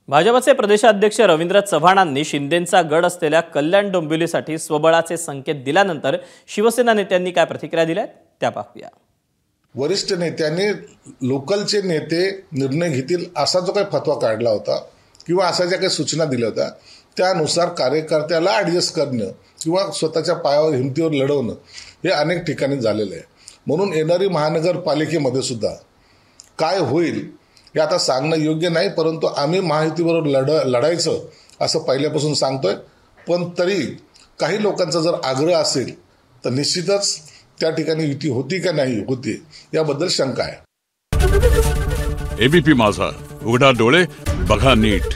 भाजपचे प्रदेशाध्यक्ष रवींद्र चव्हाणांनी शिंदेंचा गड असलेल्या कल्याण डोंबिवलीसाठी स्वबळाचे संकेत दिल्यानंतर शिवसेना नेत्यांनी काय प्रतिक्रिया दिल्यात त्या पाहूया। वरिष्ठ नेत्यांनी लोकलचे नेते निर्णय घेतील असा जो काही फतवा काढला होता किंवा अशा ज्या काही सूचना दिल्या होत्या त्यानुसार कार्यकर्त्याला ॲडजस्ट करणं किंवा स्वतःच्या पायावर हिमतीवर लढवणं हे अनेक ठिकाणी झालेलं आहे। म्हणून येणारी महानगरपालिकेमध्ये सुद्धा काय होईल हे आता सांगणं योग्य नाही, परंतु आम्ही महायुतीबरोबर लढायचं असं पहिल्यापासून सांगतोय। पण तरी काही लोकांचा जर आग्रह असेल तर निश्चितच त्या ठिकाणी युती होती का नाही होती याबद्दल शंका आहे। एबीपी माझा, उघडा डोळे बघा नीट।